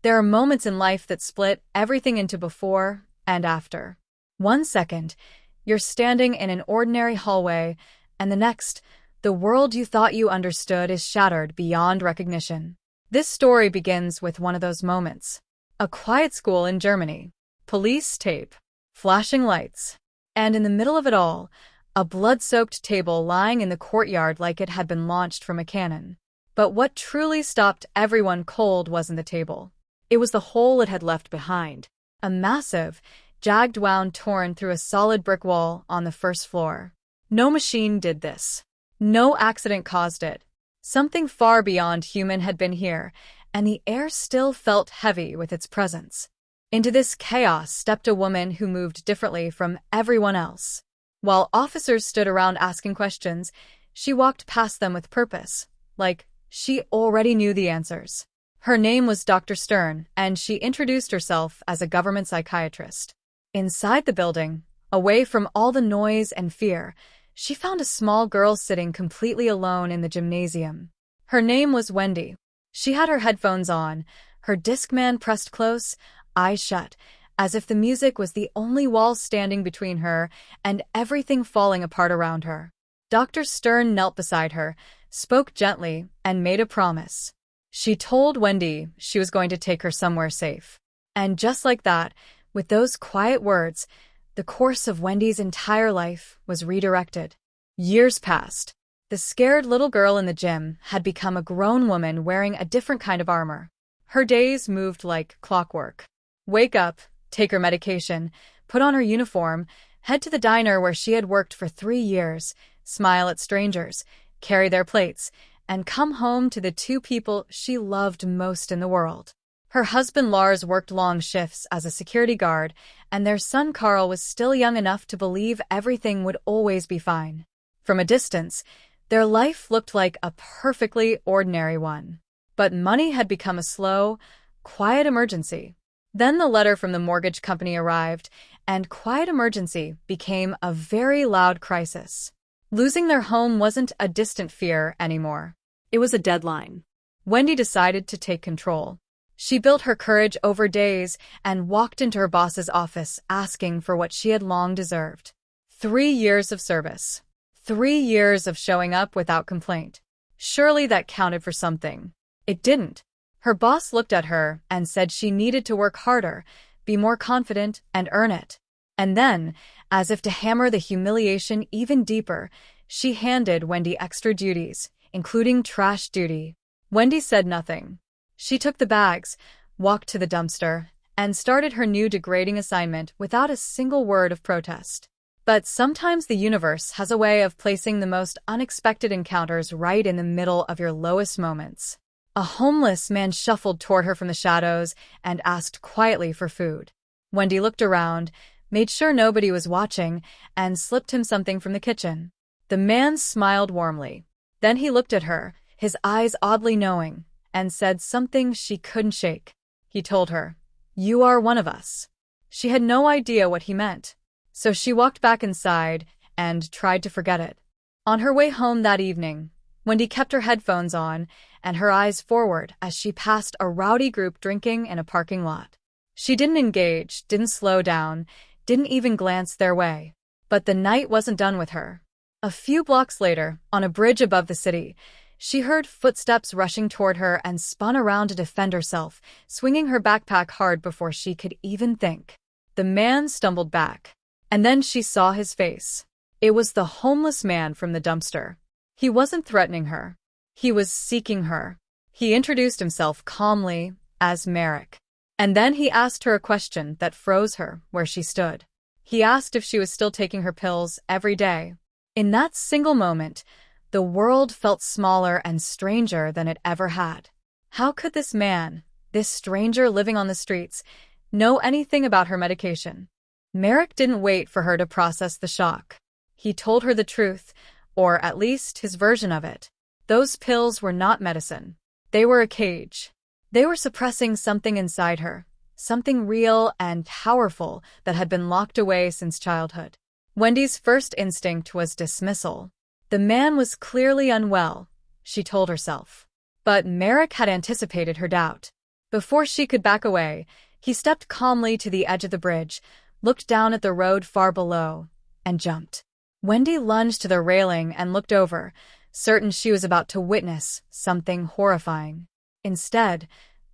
There are moments in life that split everything into before and after. 1 second, you're standing in an ordinary hallway, and the next, the world you thought you understood is shattered beyond recognition. This story begins with one of those moments. A quiet school in Germany. Police tape. Flashing lights. And in the middle of it all, a blood-soaked table lying in the courtyard like it had been launched from a cannon. But what truly stopped everyone cold wasn't the table. It was the hole it had left behind. A massive, jagged wound torn through a solid brick wall on the first floor. No machine did this. No accident caused it. Something far beyond human had been here, and the air still felt heavy with its presence. Into this chaos stepped a woman who moved differently from everyone else. While officers stood around asking questions, she walked past them with purpose, like she already knew the answers. Her name was Dr. Stern, and she introduced herself as a government psychiatrist. Inside the building, away from all the noise and fear, she found a small girl sitting completely alone in the gymnasium. Her name was Wendy. She had her headphones on, her Discman pressed close, eyes shut, as if the music was the only wall standing between her and everything falling apart around her. Dr. Stern knelt beside her, spoke gently, and made a promise. She told Wendy she was going to take her somewhere safe. And just like that, with those quiet words, the course of Wendy's entire life was redirected. Years passed. The scared little girl in the gym had become a grown woman wearing a different kind of armor. Her days moved like clockwork. Wake up, take her medication, put on her uniform, head to the diner where she had worked for 3 years, smile at strangers, carry their plates, and come home to the 2 people she loved most in the world. Her husband Lars worked long shifts as a security guard, and their son Carl was still young enough to believe everything would always be fine. From a distance, their life looked like a perfectly ordinary one. But money had become a slow, quiet emergency. Then the letter from the mortgage company arrived, and quiet emergency became a very loud crisis. Losing their home wasn't a distant fear anymore. It was a deadline. Wendy decided to take control. She built her courage over days and walked into her boss's office asking for what she had long deserved. 3 years of service. 3 years of showing up without complaint. Surely that counted for something. It didn't. Her boss looked at her and said she needed to work harder, be more confident, and earn it. And then, as if to hammer the humiliation even deeper, she handed Wendy extra duties, including trash duty. Wendy said nothing. She took the bags, walked to the dumpster, and started her new degrading assignment without a single word of protest. But sometimes the universe has a way of placing the most unexpected encounters right in the middle of your lowest moments. A homeless man shuffled toward her from the shadows and asked quietly for food. Wendy looked around, made sure nobody was watching, and slipped him something from the kitchen. The man smiled warmly. Then he looked at her, his eyes oddly knowing, and said something she couldn't shake. He told her, "You are one of us." She had no idea what he meant, so she walked back inside and tried to forget it. On her way home that evening, Wendy kept her headphones on and her eyes forward as she passed a rowdy group drinking in a parking lot. She didn't engage, didn't slow down, didn't even glance their way. But the night wasn't done with her. A few blocks later, on a bridge above the city, she heard footsteps rushing toward her and spun around to defend herself, swinging her backpack hard before she could even think. The man stumbled back, and then she saw his face. It was the homeless man from the dumpster. He wasn't threatening her. He was seeking her. He introduced himself calmly as Merrick. And then he asked her a question that froze her where she stood. He asked if she was still taking her pills every day. In that single moment, the world felt smaller and stranger than it ever had. How could this man, this stranger living on the streets, know anything about her medication? Merrick didn't wait for her to process the shock. He told her the truth, or at least his version of it. Those pills were not medicine. They were a cage. They were suppressing something inside her, something real and powerful that had been locked away since childhood. Wendy's first instinct was dismissal. The man was clearly unwell, she told herself. But Merrick had anticipated her doubt. Before she could back away, he stepped calmly to the edge of the bridge, looked down at the road far below, and jumped. Wendy lunged to the railing and looked over, certain she was about to witness something horrifying. Instead,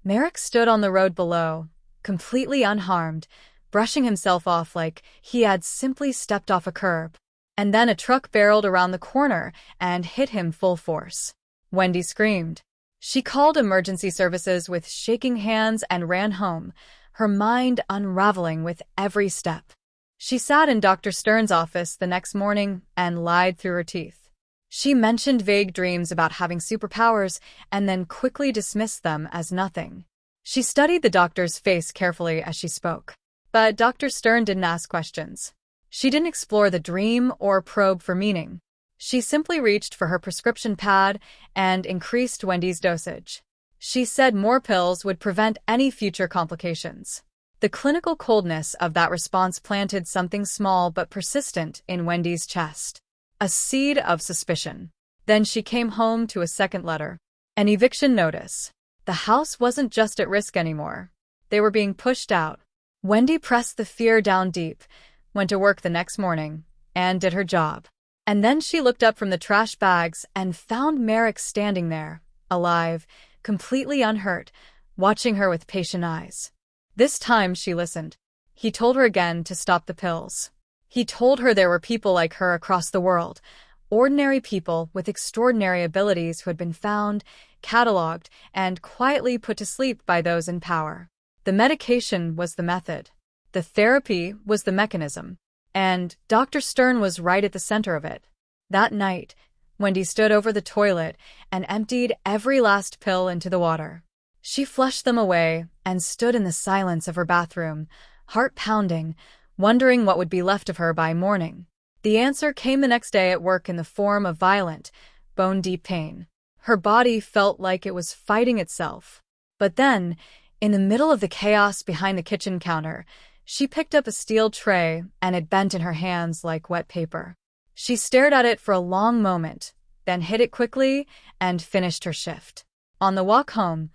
Merrick stood on the road below, completely unharmed, brushing himself off like he had simply stepped off a curb. And then a truck barreled around the corner and hit him full force. Wendy screamed. She called emergency services with shaking hands and ran home, her mind unraveling with every step. She sat in Dr. Stern's office the next morning and lied through her teeth. She mentioned vague dreams about having superpowers and then quickly dismissed them as nothing. She studied the doctor's face carefully as she spoke. But Dr. Stern didn't ask questions. She didn't explore the dream or probe for meaning. She simply reached for her prescription pad and increased Wendy's dosage. She said more pills would prevent any future complications. The clinical coldness of that response planted something small but persistent in Wendy's chest. A seed of suspicion. Then she came home to a second letter. An eviction notice. The house wasn't just at risk anymore. They were being pushed out. Wendy pressed the fear down deep, went to work the next morning, and did her job. And then she looked up from the trash bags and found Merrick standing there, alive, completely unhurt, watching her with patient eyes. This time she listened. He told her again to stop the pills. He told her there were people like her across the world, ordinary people with extraordinary abilities who had been found, cataloged, and quietly put to sleep by those in power. The medication was the method. The therapy was the mechanism. And Dr. Stern was right at the center of it. That night, Wendy stood over the toilet and emptied every last pill into the water. She flushed them away and stood in the silence of her bathroom, heart pounding, wondering what would be left of her by morning. The answer came the next day at work in the form of violent, bone-deep pain. Her body felt like it was fighting itself. But then, in the middle of the chaos behind the kitchen counter, she picked up a steel tray and it bent in her hands like wet paper. She stared at it for a long moment, then hid it quickly and finished her shift. On the walk home,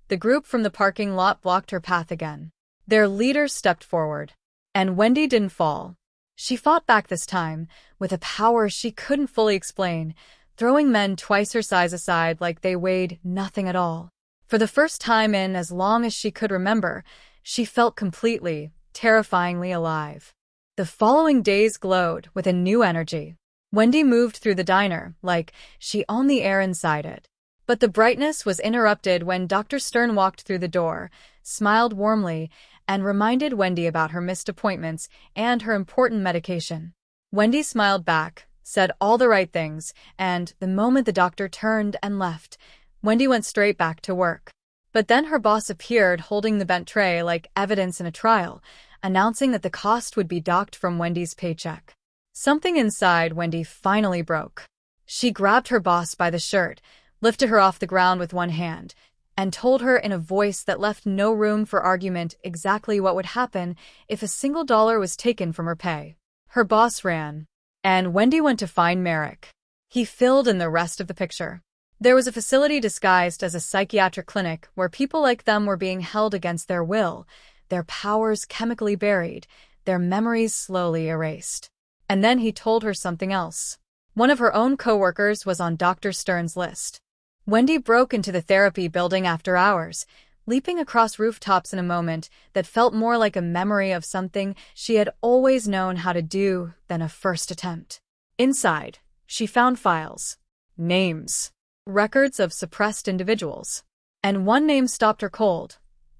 the group from the parking lot blocked her path again. Their leader stepped forward. And Wendy didn't fall. She fought back this time, with a power she couldn't fully explain, throwing men twice her size aside like they weighed nothing at all. For the first time in as long as she could remember, she felt completely, terrifyingly alive. The following days glowed with a new energy. Wendy moved through the diner like she owned the air inside it. But the brightness was interrupted when Dr. Stern walked through the door, smiled warmly, and reminded Wendy about her missed appointments and her important medication. Wendy smiled back, said all the right things, and the moment the doctor turned and left, Wendy went straight back to work. But then her boss appeared holding the bent tray like evidence in a trial, announcing that the cost would be docked from Wendy's paycheck. Something inside Wendy finally broke. She grabbed her boss by the shirt, lifted her off the ground with one hand, and told her in a voice that left no room for argument exactly what would happen if a single dollar was taken from her pay. Her boss ran, and Wendy went to find Merrick. He filled in the rest of the picture. There was a facility disguised as a psychiatric clinic where people like them were being held against their will, their powers chemically buried, their memories slowly erased. And then he told her something else. One of her own coworkers was on Dr. Stern's list. Wendy broke into the therapy building after hours, leaping across rooftops in a moment that felt more like a memory of something she had always known how to do than a first attempt. Inside, she found files, names, records of suppressed individuals. And one name stopped her cold.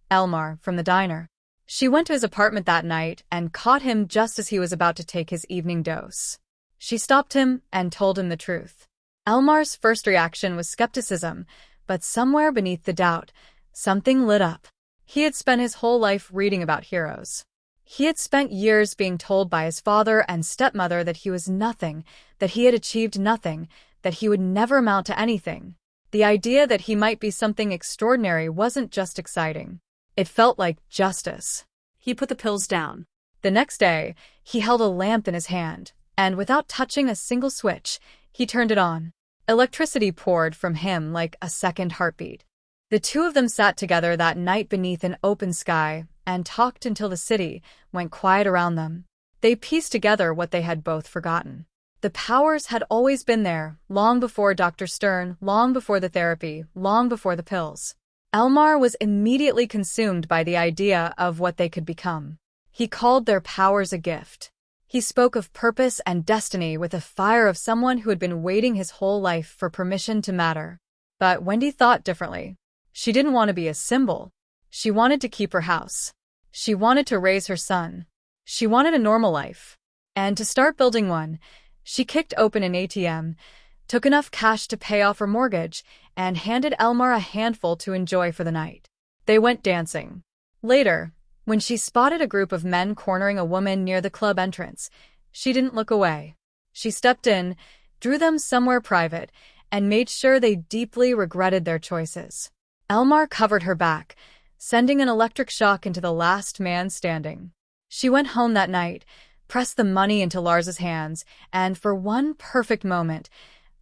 Elmar, from the diner. She went to his apartment that night and caught him just as he was about to take his evening dose. She stopped him and told him the truth. Elmar's first reaction was skepticism, but somewhere beneath the doubt, something lit up. He had spent his whole life reading about heroes. He had spent years being told by his father and stepmother that he was nothing, that he had achieved nothing, that he would never amount to anything. The idea that he might be something extraordinary wasn't just exciting. It felt like justice. He put the pills down. The next day, he held a lamp in his hand, and without touching a single switch, he turned it on. Electricity poured from him like a second heartbeat. The two of them sat together that night beneath an open sky and talked until the city went quiet around them. They pieced together what they had both forgotten. The powers had always been there, long before Dr. Stern, long before the therapy, long before the pills. Elmar was immediately consumed by the idea of what they could become. He called their powers a gift. He spoke of purpose and destiny with the fire of someone who had been waiting his whole life for permission to matter. But Wendy thought differently. She didn't want to be a symbol. She wanted to keep her house. She wanted to raise her son. She wanted a normal life. And to start building one, she kicked open an ATM, took enough cash to pay off her mortgage, and handed Elmar a handful to enjoy for the night. They went dancing. Later, when she spotted a group of men cornering a woman near the club entrance, she didn't look away. She stepped in, drew them somewhere private, and made sure they deeply regretted their choices. Elmar covered her back, sending an electric shock into the last man standing. She went home that night, pressed the money into Lars's hands, and for one perfect moment,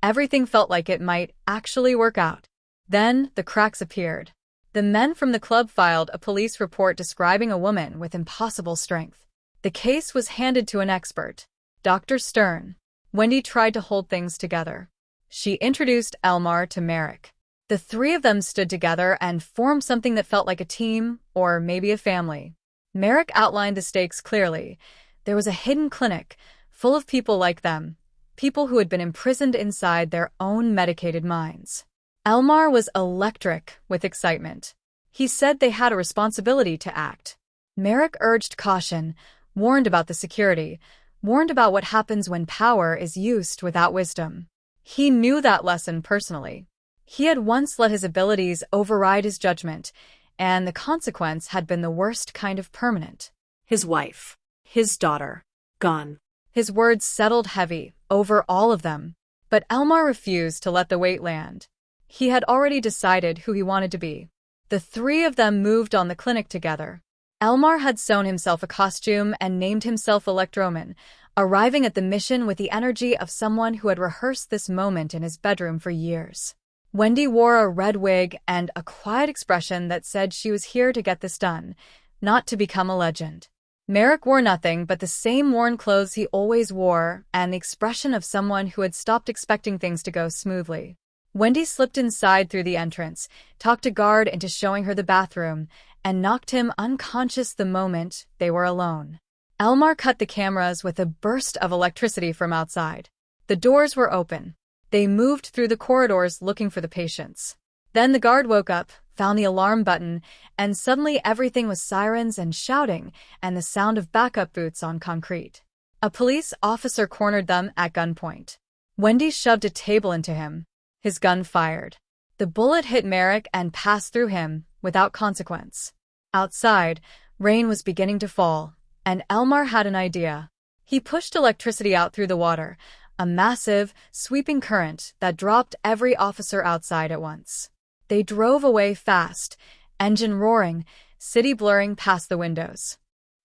everything felt like it might actually work out. Then the cracks appeared. The men from the club filed a police report describing a woman with impossible strength. The case was handed to an expert, Dr. Stern. Wendy tried to hold things together. She introduced Elmar to Merrick. The three of them stood together and formed something that felt like a team, or maybe a family. Merrick outlined the stakes clearly. There was a hidden clinic, full of people like them, people who had been imprisoned inside their own medicated minds. Elmar was electric with excitement. He said they had a responsibility to act. Merrick urged caution, warned about the security, warned about what happens when power is used without wisdom. He knew that lesson personally. He had once let his abilities override his judgment, and the consequence had been the worst kind of permanent. His wife, his daughter, gone. His words settled heavy over all of them, but Elmar refused to let the weight land. He had already decided who he wanted to be. The three of them moved on the clinic together. Elmar had sewn himself a costume and named himself Electroman, arriving at the mission with the energy of someone who had rehearsed this moment in his bedroom for years. Wendy wore a red wig and a quiet expression that said she was here to get this done, not to become a legend. Merrick wore nothing but the same worn clothes he always wore and the expression of someone who had stopped expecting things to go smoothly. Wendy slipped inside through the entrance, talked a guard into showing her the bathroom, and knocked him unconscious the moment they were alone. Elmar cut the cameras with a burst of electricity from outside. The doors were open. They moved through the corridors looking for the patients. Then the guard woke up, found the alarm button, and suddenly everything was sirens and shouting and the sound of backup boots on concrete. A police officer cornered them at gunpoint. Wendy shoved a table into him. His gun fired. The bullet hit Merrick and passed through him without consequence. Outside, rain was beginning to fall, and Elmar had an idea. He pushed electricity out through the water, a massive, sweeping current that dropped every officer outside at once. They drove away fast, engine roaring, city blurring past the windows.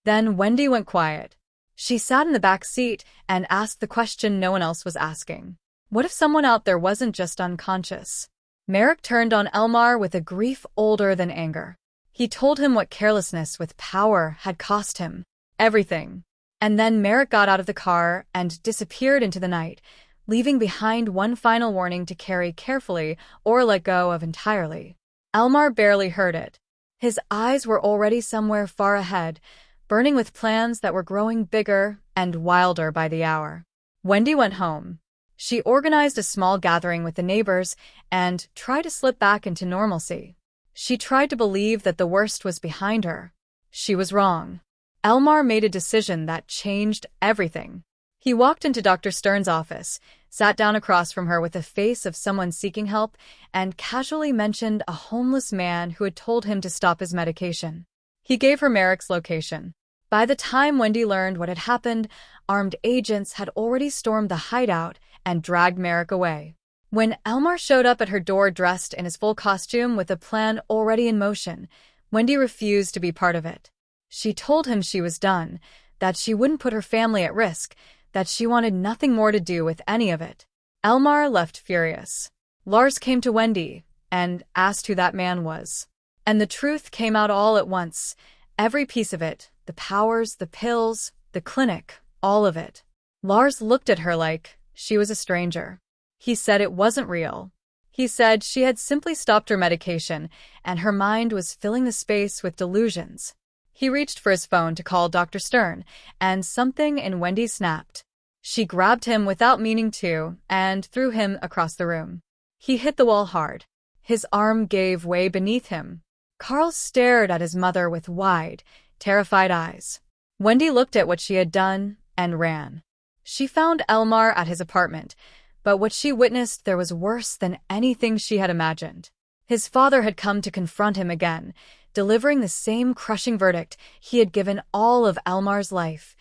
Then Wendy went quiet. She sat in the back seat and asked the question no one else was asking. What if someone out there wasn't just unconscious? Merrick turned on Elmar with a grief older than anger. He told him what carelessness with power had cost him. Everything. And then Merrick got out of the car and disappeared into the night, leaving behind one final warning to carry carefully or let go of entirely. Elmar barely heard it. His eyes were already somewhere far ahead, burning with plans that were growing bigger and wilder by the hour. Wendy went home. She organized a small gathering with the neighbors and tried to slip back into normalcy. She tried to believe that the worst was behind her. She was wrong. Elmar made a decision that changed everything. He walked into Dr. Stern's office, sat down across from her with the face of someone seeking help, and casually mentioned a homeless man who had told him to stop his medication. He gave her Merrick's location. By the time Wendy learned what had happened, armed agents had already stormed the hideout and dragged Merrick away. When Elmar showed up at her door dressed in his full costume with a plan already in motion, Wendy refused to be part of it. She told him she was done, that she wouldn't put her family at risk, that she wanted nothing more to do with any of it. Elmar left furious. Lars came to Wendy, and asked who that man was. And the truth came out all at once. Every piece of it, the powers, the pills, the clinic, all of it. Lars looked at her like she was a stranger. He said it wasn't real. He said she had simply stopped her medication, and her mind was filling the space with delusions. He reached for his phone to call Dr. Stern, and something in Wendy snapped. She grabbed him without meaning to, and threw him across the room. He hit the wall hard. His arm gave way beneath him. Carl stared at his mother with wide, terrified eyes. Wendy looked at what she had done and ran. She found Elmar at his apartment, but what she witnessed there was worse than anything she had imagined. His father had come to confront him again, delivering the same crushing verdict he had given all of Elmar's life.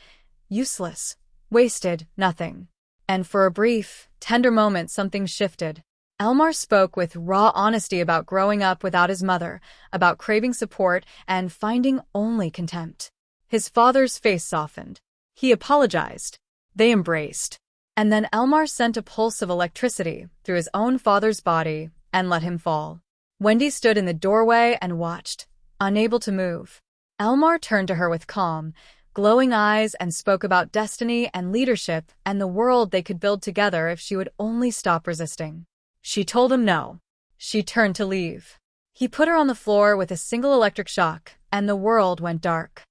Useless. Wasted. Nothing. And for a brief, tender moment something shifted. Elmar spoke with raw honesty about growing up without his mother, about craving support and finding only contempt. His father's face softened. He apologized. They embraced. And then Elmar sent a pulse of electricity through his own father's body and let him fall. Wendy stood in the doorway and watched, unable to move. Elmar turned to her with calm, glowing eyes and spoke about destiny and leadership and the world they could build together if she would only stop resisting. She told him no. She turned to leave. He put her on the floor with a single electric shock, and the world went dark.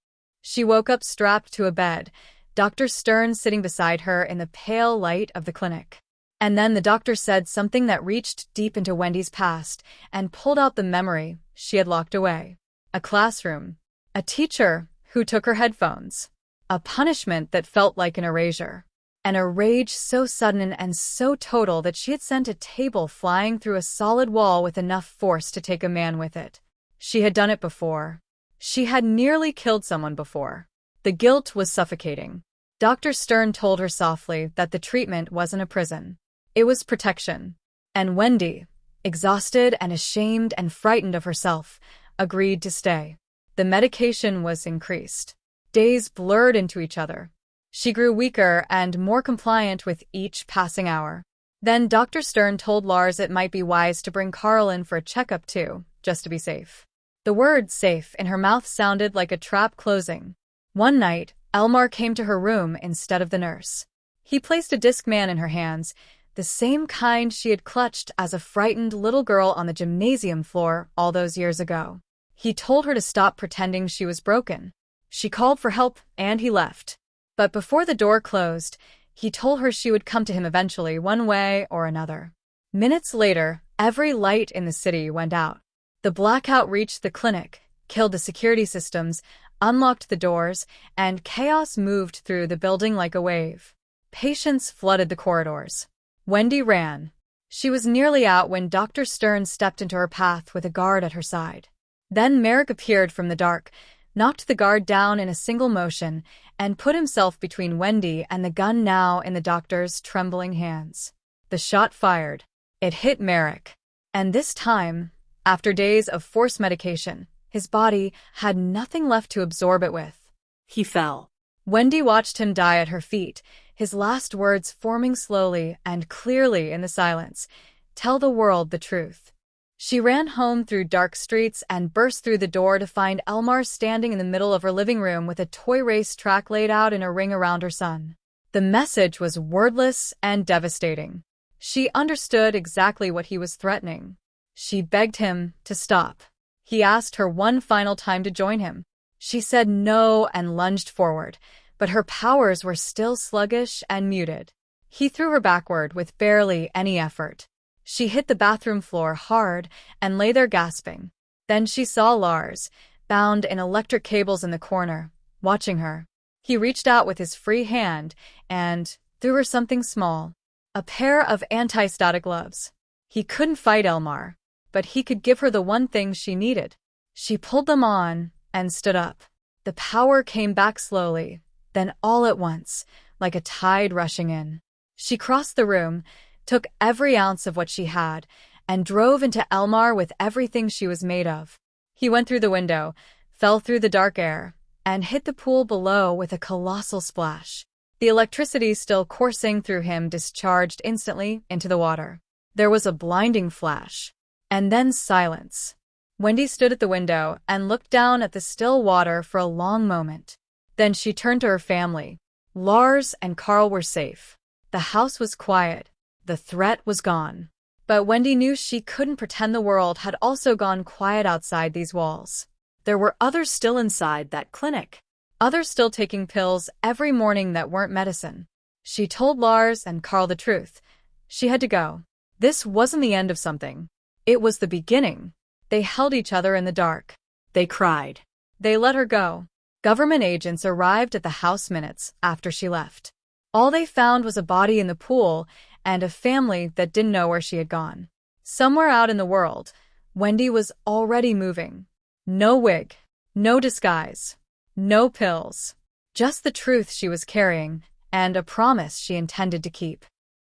She woke up strapped to a bed, Dr. Stern sitting beside her in the pale light of the clinic. And then the doctor said something that reached deep into Wendy's past and pulled out the memory she had locked away. A classroom. A teacher who took her headphones. A punishment that felt like an erasure. And a rage so sudden and so total that she had sent a table flying through a solid wall with enough force to take a man with it. She had done it before. She had nearly killed someone before. The guilt was suffocating. Dr. Stern told her softly that the treatment wasn't a prison. It was protection. And Wendy, exhausted and ashamed and frightened of herself, agreed to stay. The medication was increased. Days blurred into each other. She grew weaker and more compliant with each passing hour. Then Dr. Stern told Lars it might be wise to bring Carl in for a checkup too, just to be safe. The word safe in her mouth sounded like a trap closing. One night, Elmar came to her room instead of the nurse. He placed a Discman in her hands, the same kind she had clutched as a frightened little girl on the gymnasium floor all those years ago. He told her to stop pretending she was broken. She called for help, and he left. But before the door closed, he told her she would come to him eventually, one way or another. Minutes later, every light in the city went out. The blackout reached the clinic, killed the security systems, unlocked the doors, and chaos moved through the building like a wave. Patients flooded the corridors. Wendy ran. She was nearly out when Dr. Stern stepped into her path with a guard at her side. Then Merrick appeared from the dark, knocked the guard down in a single motion, and put himself between Wendy and the gun now in the doctor's trembling hands. The shot fired. It hit Merrick. And this time, after days of forced medication, his body had nothing left to absorb it with. He fell. Wendy watched him die at her feet, his last words forming slowly and clearly in the silence. Tell the world the truth. She ran home through dark streets and burst through the door to find Elmar standing in the middle of her living room with a toy race track laid out in a ring around her son. The message was wordless and devastating. She understood exactly what he was threatening. She begged him to stop. He asked her one final time to join him. She said no and lunged forward, but her powers were still sluggish and muted. He threw her backward with barely any effort. She hit the bathroom floor hard and lay there gasping. Then she saw Lars, bound in electric cables in the corner, watching her. He reached out with his free hand and threw her something small, a pair of anti-static gloves. He couldn't fight Elmar, but he could give her the one thing she needed. She pulled them on and stood up. The power came back slowly, then all at once, like a tide rushing in. She crossed the room, took every ounce of what she had, and drove into Elmar with everything she was made of. He went through the window, fell through the dark air, and hit the pool below with a colossal splash. The electricity still coursing through him discharged instantly into the water. There was a blinding flash, And then silence. Wendy stood at the window and looked down at the still water for a long moment. Then she turned to her family. Lars and Carl were safe. The house was quiet. The threat was gone. But Wendy knew she couldn't pretend the world had also gone quiet outside these walls. There were others still inside that clinic. Others still taking pills every morning that weren't medicine. She told Lars and Carl the truth. She had to go. This wasn't the end of something. It was the beginning. They held each other in the dark. They cried. They let her go. Government agents arrived at the house minutes after she left. All they found was a body in the pool and a family that didn't know where she had gone. Somewhere out in the world, Wendy was already moving. No wig, no disguise, no pills. Just the truth she was carrying and a promise she intended to keep.